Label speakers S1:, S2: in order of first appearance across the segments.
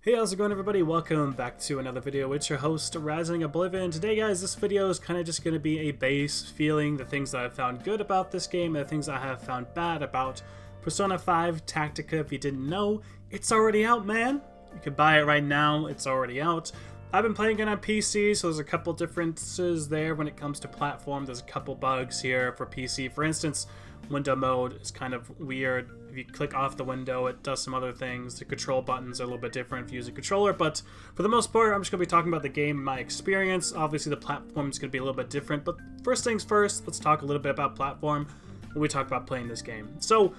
S1: Hey, how's it going, everybody? Welcome back to another video. It's your host, Rising Oblivion. Today, guys, this video is kind of just going to be a base feeling, the things that I've found good about this game, and the things I have found bad about Persona 5 Tactica. If you didn't know, it's already out, man. You can buy it right now. It's already out. I've been playing it on PC, so there's a couple differences there when it comes to platform. There's a couple bugs here for PC. For instance, window mode is kind of weird. If you click off the window, it does some other things. The control buttons are a little bit different if you use a controller, but for the most part, I'm just going to be talking about the game, my experience. Obviously, the platform is going to be a little bit different, but first things first, let's talk a little bit about platform when we talk about playing this game. So,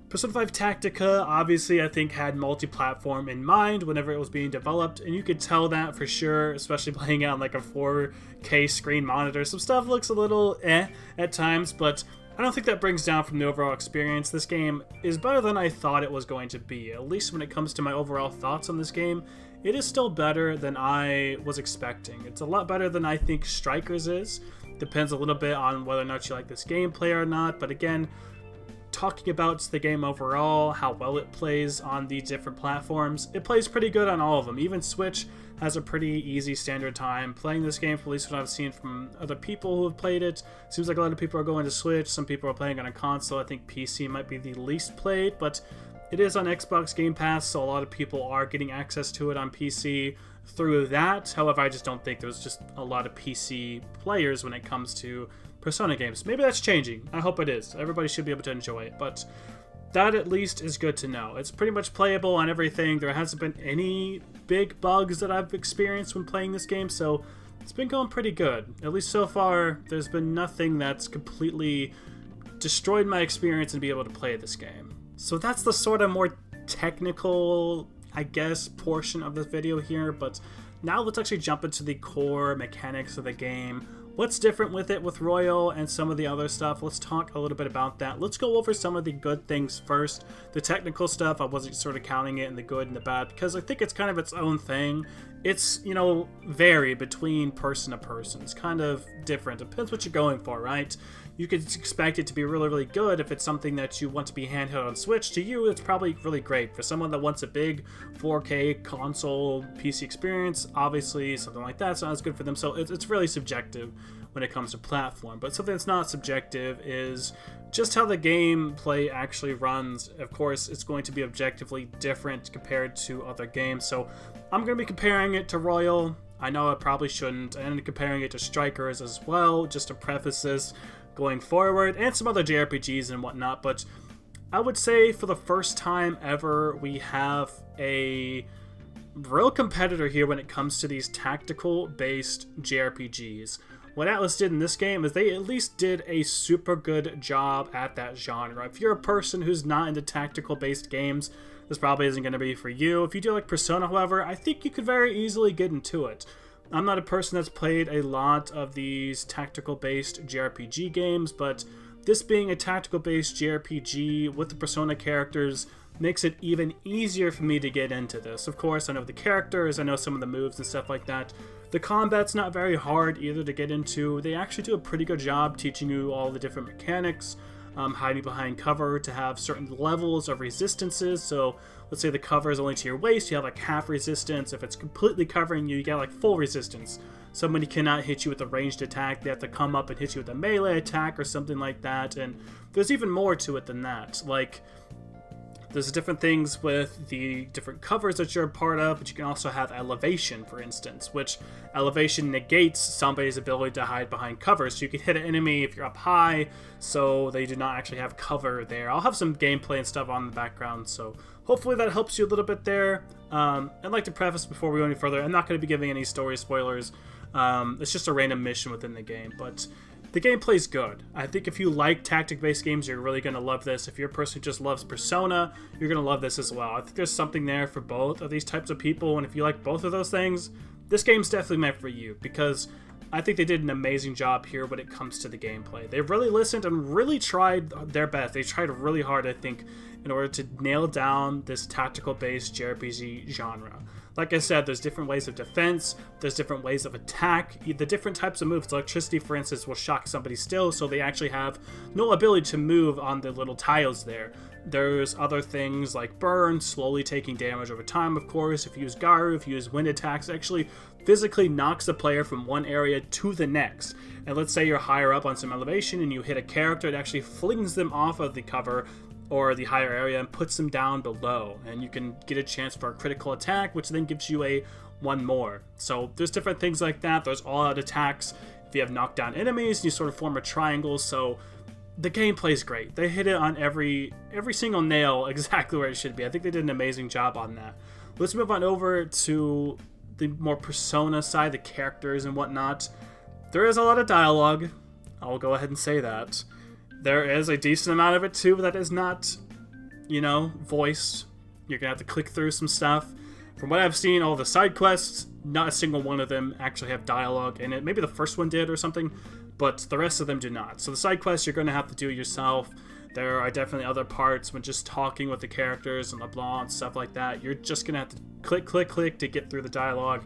S1: Persona 5 Tactica, obviously, I think had multi-platform in mind whenever it was being developed, and you could tell that for sure, especially playing on like a 4K screen monitor. Some stuff looks a little at times, but I don't think that brings down from the overall experience. This game is better than I thought it was going to be. At least when it comes to my overall thoughts on this game, it is still better than I was expecting. It's a lot better than I think Strikers is. Depends a little bit on whether or not you like this gameplay or not, but again, talking about the game overall, how well it plays on the different platforms, it plays pretty good on all of them. Even Switch has a pretty easy standard time playing this game, at least what I've seen from other people who have played it. Seems like a lot of people are going to Switch, some people are playing on a console. I think PC might be the least played, but it is on Xbox Game Pass, so a lot of people are getting access to it on PC through that. However, I just don't think there's just a lot of PC players when it comes to Persona games. Maybe that's changing. I hope it is. Everybody should be able to enjoy it, but that at least is good to know. It's pretty much playable on everything. There hasn't been any big bugs that I've experienced when playing this game, so it's been going pretty good. At least so far, there's been nothing that's completely destroyed my experience and be able to play this game. So that's the sort of more technical, I guess, portion of this video here, but now let's actually jump into the core mechanics of the game. What's different with it with Royal and some of the other stuff? Let's talk a little bit about that. Let's go over some of the good things first. The technical stuff, I wasn't sort of counting it in the good and the bad because I think it's kind of its own thing. It's, you know, vary between person to person. It's kind of different. Depends what you're going for, right? You could expect it to be really, really good if it's something that you want to be handheld on Switch. To you, it's probably really great. For someone that wants a big 4K console PC experience, obviously something like that's not as good for them. So it's really subjective when it comes to platform. But something that's not subjective is just how the gameplay actually runs. Of course, it's going to be objectively different compared to other games. So I'm going to be comparing it to Royal. I know I probably shouldn't, and comparing it to Strikers as well, just to preface this going forward, and some other JRPGs and whatnot. But I would say for the first time ever, we have a real competitor here when it comes to these tactical-based JRPGs. What Atlas did in this game is they at least did a super good job at that genre. If you're a person who's not into tactical-based games, this probably isn't going to be for you. If you do like Persona, however, I think you could very easily get into it. I'm not a person that's played a lot of these tactical-based JRPG games, but this being a tactical-based JRPG with the Persona characters makes it even easier for me to get into this. Of course, I know the characters, I know some of the moves and stuff like that. The combat's not very hard either to get into. They actually do a pretty good job teaching you all the different mechanics, hiding behind cover to have certain levels of resistances. So let's say the cover is only to your waist, you have like half resistance. If it's completely covering you, you get like full resistance. Somebody cannot hit you with a ranged attack, they have to come up and hit you with a melee attack or something like that. And there's even more to it than that. Like, there's different things with the different covers that you're a part of, but you can also have elevation, for instance, which elevation negates somebody's ability to hide behind cover. So you can hit an enemy if you're up high, so they do not actually have cover there. I'll have some gameplay and stuff on the background, so hopefully that helps you a little bit there. I'd like to preface before we go any further, I'm not going to be giving any story spoilers. It's just a random mission within the game, but the gameplay's good. I think if you like tactic-based games, you're really going to love this. If you're a person who just loves Persona, you're going to love this as well. I think there's something there for both of these types of people, and if you like both of those things, this game's definitely meant for you, because I think they did an amazing job here when it comes to the gameplay. They really listened and really tried their best. They tried really hard, I think, in order to nail down this tactical-based JRPG genre. Like I said, there's different ways of defense, there's different ways of attack, the different types of moves. Electricity, for instance, will shock somebody still, so they actually have no ability to move on the little tiles there. There's other things like burn, slowly taking damage over time, of course. If you use Garu, if you use wind attacks, it actually physically knocks the player from one area to the next. And let's say you're higher up on some elevation and you hit a character, it actually flings them off of the cover or the higher area and puts them down below, and you can get a chance for a critical attack, which then gives you a one more. So there's different things like that. There's all-out attacks if you have knocked down enemies, you sort of form a triangle. So the gameplay is great. They hit it on every single nail exactly where it should be. I think they did an amazing job on that. Let's move on over to the more Persona side, the characters and whatnot. There is a lot of dialogue, I'll go ahead and say that. There is a decent amount of it too that is not, you know, voiced. You're gonna have to click through some stuff. From what I've seen, all the side quests, not a single one of them actually have dialogue in it. Maybe the first one did or something, but the rest of them do not. So the side quests you're gonna have to do yourself. There are definitely other parts when just talking with the characters and blah and stuff like that. You're just gonna have to click to get through the dialogue.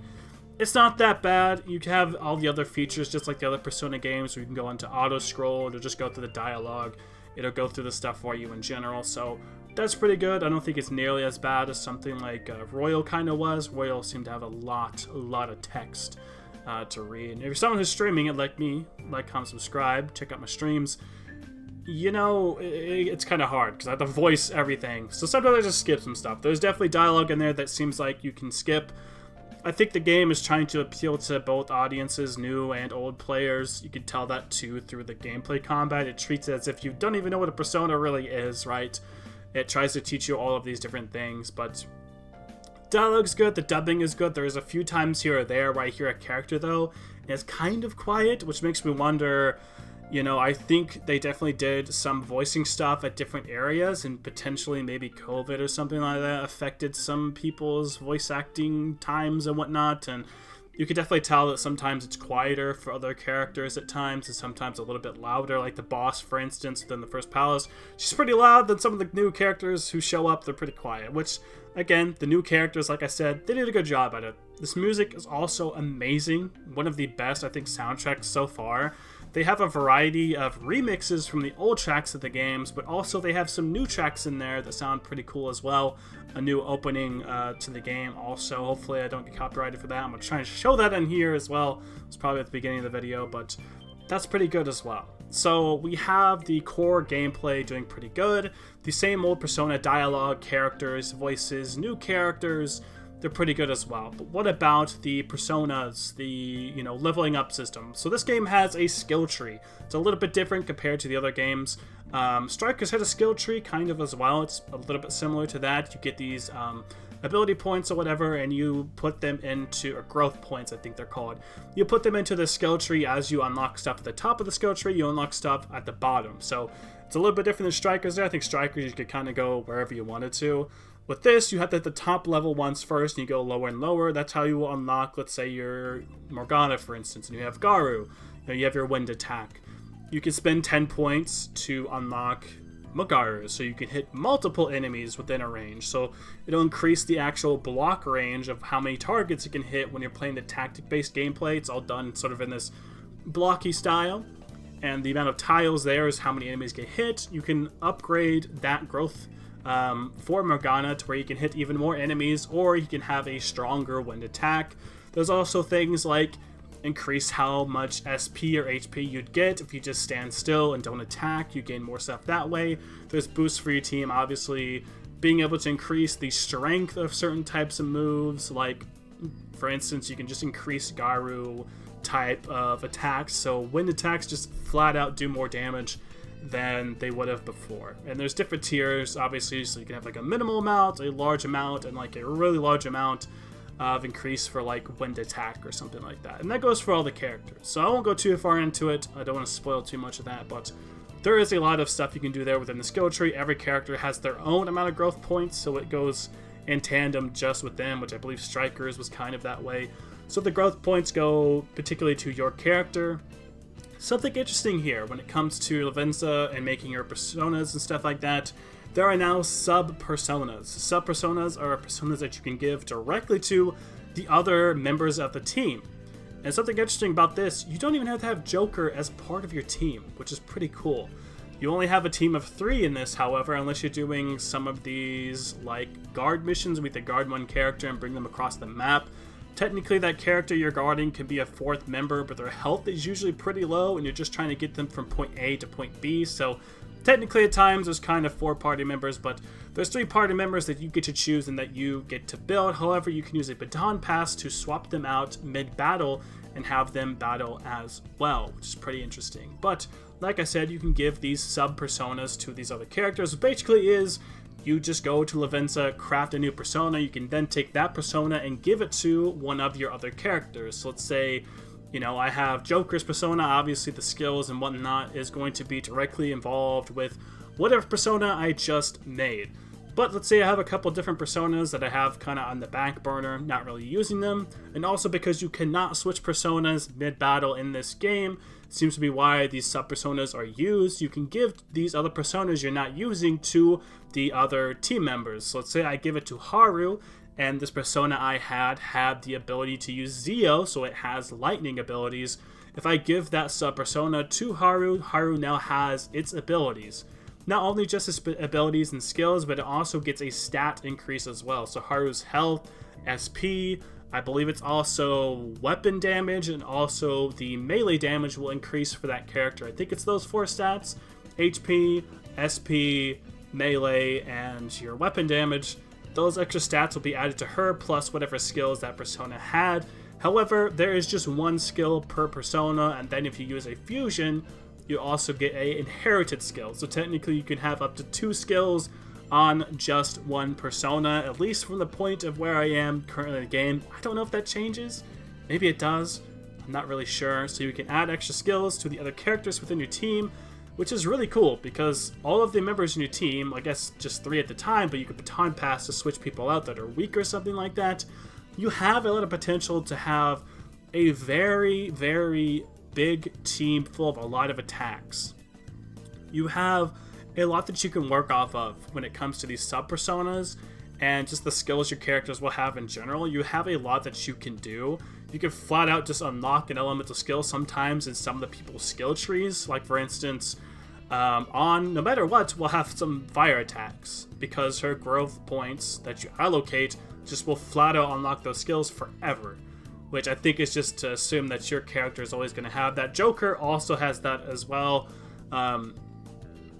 S1: It's not that bad. You have all the other features just like the other Persona games where you can go into auto scroll, it'll just go through the dialogue, it'll go through the stuff for you in general, so that's pretty good. I don't think it's nearly as bad as something like Royal kind of was. Royal seemed to have a lot of text to read. And if you're someone who's streaming it like me, like, comment, subscribe, check out my streams, you know, it's kind of hard because I have to voice everything, so sometimes I just skip some stuff. There's definitely dialogue in there that seems like you can skip. I think the game is trying to appeal to both audiences, new and old players. You can tell that too through the gameplay combat. It treats it as if you don't even know what a Persona really is, right? It tries to teach you all of these different things, but dialogue's good, the dubbing is good. There's a few times here or there where I hear a character though, and it's kind of quiet, which makes me wonder, you know, I think they definitely did some voicing stuff at different areas, and potentially maybe COVID or something like that affected some people's voice acting times and whatnot, and you could definitely tell that sometimes it's quieter for other characters at times, and sometimes a little bit louder, like the boss, for instance, within the first palace. She's pretty loud, then some of the new characters who show up, they're pretty quiet, which, again, the new characters, like I said, they did a good job at it. This music is also amazing, one of the best, I think, soundtracks so far. They have a variety of remixes from the old tracks of the games, but also they have some new tracks in there that sound pretty cool as well. A new opening to the game also. Hopefully I don't get copyrighted for that. I'm going to try and show that in here as well. It's probably at the beginning of the video, but that's pretty good as well. So we have the core gameplay doing pretty good. The same old Persona dialogue, characters, voices, new characters, they're pretty good as well. But what about the Personas, the, you know, leveling up system? So this game has a skill tree. It's a little bit different compared to the other games. Strikers had a skill tree kind of as well. It's a little bit similar to that. You get these ability points or whatever, and you put them into, or growth points I think they're called. You put them into the skill tree as you unlock stuff at the top of the skill tree, you unlock stuff at the bottom. So it's a little bit different than Strikers there. I think Strikers you could kind of go wherever you wanted to. With this, you have to hit the top level ones first, and you go lower and lower. That's how you will unlock, let's say you're Morgana, for instance, and you have Garu. You have your wind attack. You can spend 10 points to unlock Magaru, so you can hit multiple enemies within a range. So it'll increase the actual block range of how many targets you can hit when you're playing the tactic-based gameplay. It's all done sort of in this blocky style. And the amount of tiles there is how many enemies get hit. You can upgrade that growth for Morgana to where you can hit even more enemies, or you can have a stronger wind attack. There's also things like increase how much SP or HP you'd get if you just stand still and don't attack. You gain more stuff that way. There's boosts for your team, obviously being able to increase the strength of certain types of moves, like for instance you can just increase Garu type of attacks, so wind attacks just flat out do more damage than they would have before. And there's different tiers, obviously, so you can have like a minimal amount, a large amount, and like a really large amount of increase for like wind attack or something like that. And that goes for all the characters. So I won't go too far into it. I don't want to spoil too much of that, but there is a lot of stuff you can do there within the skill tree. Every character has their own amount of growth points, so it goes in tandem just with them, which I believe Strikers was kind of that way. So the growth points go particularly to your character. Something interesting here when it comes to Lavenza and making your personas and stuff like that. there are now sub-personas. Sub-personas are personas that you can give directly to the other members of the team. And something interesting about this, you don't even have to have Joker as part of your team, which is pretty cool. You only have a team of 3 in this, however, unless you're doing some of these like guard missions with the guard one character and bring them across the map. Technically, that character you're guarding can be a 4th member, but their health is usually pretty low, and you're just trying to get them from point A to point B, so technically at times there's kind of 4 party members, but there's 3 party members that you get to choose and that you get to build. However, you can use a baton pass to swap them out mid-battle and have them battle as well, which is pretty interesting. But like I said, you can give these sub-personas to these other characters. It basically is you just go to Lavenza, craft a new persona. You can then take that persona and give it to one of your other characters. So let's say, you know, I have Joker's persona. Obviously, the skills and whatnot is going to be directly involved with whatever persona I just made. But let's say I have a couple different personas that I have kind of on the back burner, not really using them. And also because you cannot switch personas mid-battle in this game, seems to be why these sub-personas are used. You can give these other personas you're not using to the other team members. So let's say I give it to Haru, and this persona I had the ability to use Zeo, so it has lightning abilities. If I give that sub-persona to Haru, Haru now has its abilities. Not only just its abilities and skills, but it also gets a stat increase as well. So Haru's health, SP, I believe it's also weapon damage, and also the melee damage will increase for that character. I think it's those 4 stats: HP, SP, melee, and your weapon damage. Those extra stats will be added to her, plus whatever skills that persona had. However, there is just 1 skill per persona, and then if you use a fusion, you also get a inherited skill. So technically you can have up to 2 skills on just 1 persona, at least from the point of where I am currently in the game. I don't know if that changes. Maybe it does. I'm not really sure. So you can add extra skills to the other characters within your team, which is really cool because all of the members in your team, I guess just 3 at the time, but you could baton pass to switch people out that are weak or something like that. You have a lot of potential to have a very, very big team full of a lot of attacks. You have a lot that you can work off of when it comes to these sub-personas and just the skills your characters will have in general. You have a lot that you can do. You can flat out just unlock an elemental skill sometimes in some of the people's skill trees. Like for instance, on no matter what, we'll have some fire attacks because her growth points that you allocate just will flat out unlock those skills forever, which I think is just to assume that your character is always going to have that. Joker also has that as well,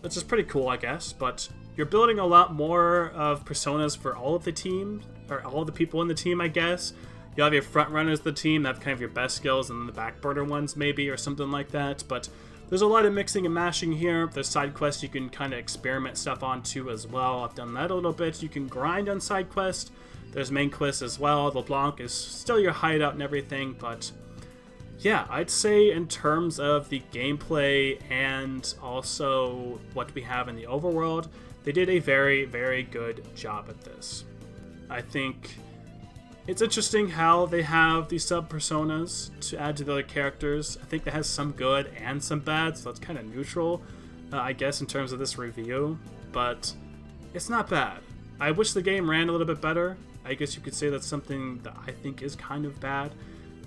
S1: which is pretty cool, I guess. But you're building a lot more of personas for all of the team, or all of the people in the team, I guess. You have your front runners of the team that have kind of your best skills, and then the back burner ones maybe, or something like that. But there's a lot of mixing and mashing here. There's side quests you can kind of experiment stuff on too as well. I've done that a little bit. You can grind on side quests. There's main quests as well. LeBlanc is still your hideout and everything, but yeah, I'd say in terms of the gameplay and also what we have in the overworld, they did a very, very good job at this. I think it's interesting how they have these sub-personas to add to the other characters. I think that has some good and some bad, so it's kind of neutral, I guess, in terms of this review, but it's not bad. I wish the game ran a little bit better. I guess you could say that's something that I think is kind of bad.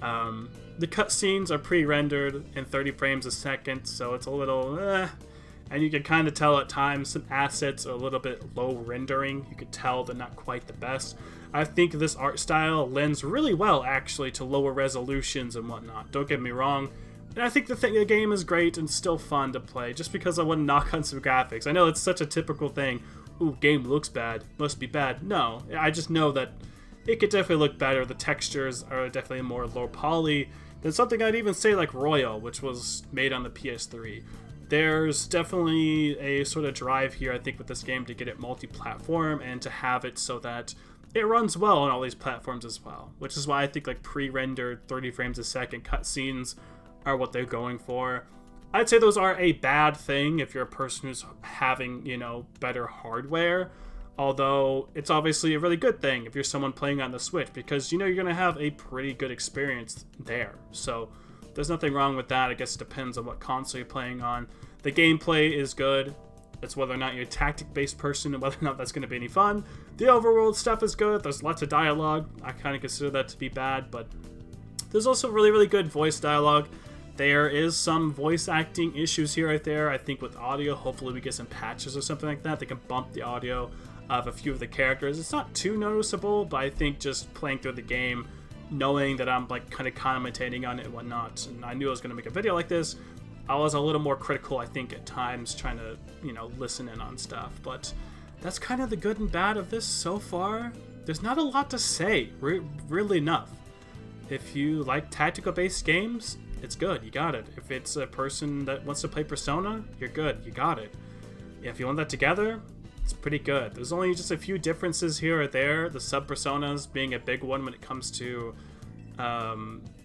S1: The cutscenes are pre-rendered in 30 frames a second, so it's a little and you can kind of tell at times some assets are a little bit low rendering. You could tell they're not quite the best. I think this art style lends really well actually to lower resolutions and whatnot. Don't get me wrong. And I think the game is great and still fun to play, just because I want to knock on some graphics. I know it's such a typical thing. Ooh, game looks bad, must be bad. No, I just know that it could definitely look better. The textures are definitely more low poly than something I'd even say like Royal, which was made on the PS3. There's definitely a sort of drive here, I think, with this game to get it multi-platform and to have it so that it runs well on all these platforms as well, which is why I think like pre-rendered 30 frames a second cutscenes are what they're going for. I'd say those are a bad thing if you're a person who's having, you know, better hardware, although it's obviously a really good thing if you're someone playing on the Switch, because you know you're going to have a pretty good experience there. So there's nothing wrong with that. I guess it depends on what console you're playing on. The gameplay is good. It's whether or not you're a tactic-based person and whether or not that's going to be any fun. The overworld stuff is good. There's lots of dialogue. I kind of consider that to be bad, but there's also really, really good voice dialogue. There is some voice acting issues here right there. I think with audio, hopefully we get some patches or something like that. They can bump the audio of a few of the characters. It's not too noticeable, but I think just playing through the game, knowing that I'm like kind of commentating on it and whatnot, and I knew I was going to make a video like this, I was a little more critical, I think, at times, trying to, listen in on stuff. But that's kind of the good and bad of this so far. There's not a lot to say, really enough. If you like tactical-based games, it's good, you got it. If it's a person that wants to play Persona, you're good, you got it. If you want that together, it's pretty good. There's only just a few differences here or there, the sub-personas being a big one when it comes to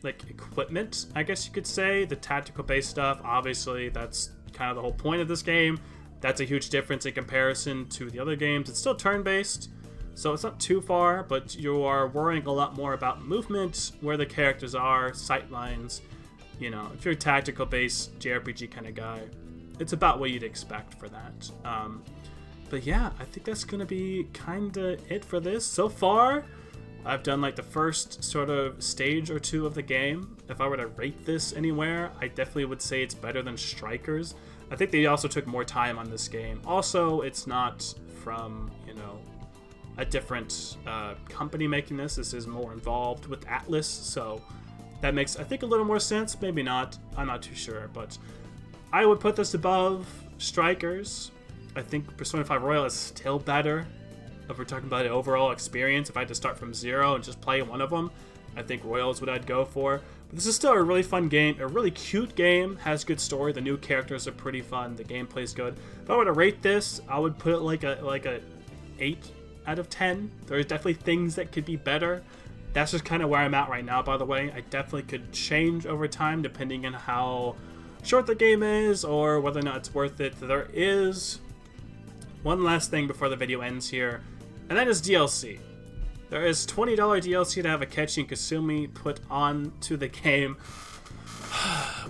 S1: like equipment, I guess you could say. The tactical based stuff, obviously that's kind of the whole point of this game. That's a huge difference in comparison to the other games. It's still turn-based, so it's not too far, but you are worrying a lot more about movement, where the characters are, sight lines. If you're a tactical based JRPG kind of guy, it's about what you'd expect for that. But yeah, I think that's gonna be kind of it for this so far. I've done like the first sort of stage or two of the game. If I were to rate this anywhere, I definitely would say it's better than Strikers. I think they also took more time on this game. Also, it's not from, a different company making this. This is more involved with Atlas, so that makes, I think, a little more sense. Maybe not. I'm not too sure, but I would put this above Strikers. I think Persona 5 Royal is still better. If we're talking about an overall experience, if I had to start from zero and just play one of them, I think Royal is what I'd go for. But this is still a really fun game, a really cute game, has good story, the new characters are pretty fun, the gameplay's good. If I were to rate this, I would put it like a 8 out of 10. There's definitely things that could be better. That's just kind of where I'm at right now, by the way. I definitely could change over time depending on how short the game is or whether or not it's worth it. There is one last thing before the video ends here, and that is DLC. There is $20 DLC to have Akechi and Kasumi put on to the game,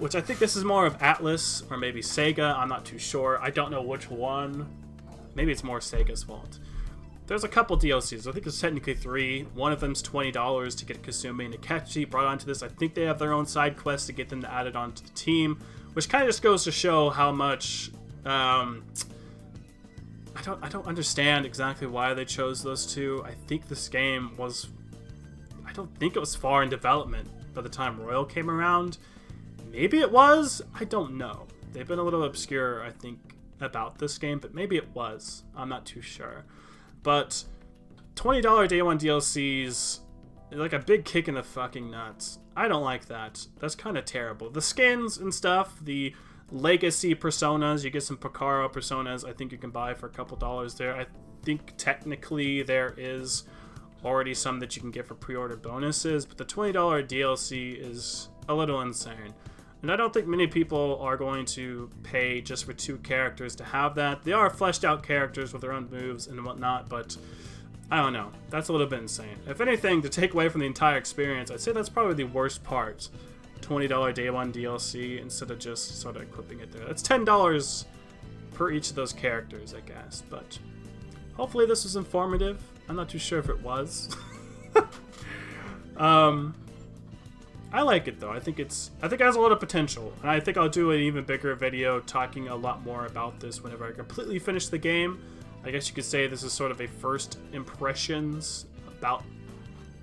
S1: which I think this is more of Atlas or maybe Sega. I'm not too sure. I don't know which one. Maybe it's more Sega's fault. There's a couple DLCs. I think it's technically 3. One of them's $20 to get Kasumi and Akechi brought onto this. I think they have their own side quests to get them added onto the team, which kind of just goes to show how much I don't understand exactly why they chose those two. I think this game was, I don't think it was far in development by the time Royal came around. Maybe it was, I don't know. They've been a little obscure, I think, about this game, but maybe it was. I'm not too sure. But $20 day one DLCs, like a big kick in the fucking nuts. I don't like that. That's kind of terrible. The skins and stuff, the legacy personas, you get some Picaro personas, I think you can buy for a couple dollars there. I think technically there is already some that you can get for pre-order bonuses, but the $20 DLC is a little insane. And I don't think many people are going to pay just for 2 characters to have that. They are fleshed out characters with their own moves and whatnot, but I don't know. That's a little bit insane. If anything, to take away from the entire experience, I'd say that's probably the worst part. $20 day one DLC instead of just sort of equipping it there. That's $10 per each of those characters, I guess. But hopefully this was informative. I'm not too sure if it was. I like it though. I think it has a lot of potential, and I think I'll do an even bigger video talking a lot more about this whenever I completely finish the game. I guess you could say this is sort of a first impressions, about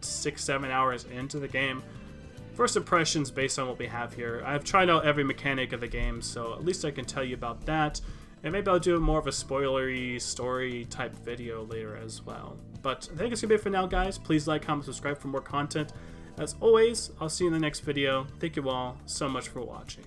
S1: 6-7 hours into the game. First impressions based on what we have here. I've tried out every mechanic of the game, so at least I can tell you about that. And maybe I'll do more of a spoilery story type video later as well. But I think it's going to be it for now, guys. Please like, comment, subscribe for more content. As always, I'll see you in the next video. Thank you all so much for watching.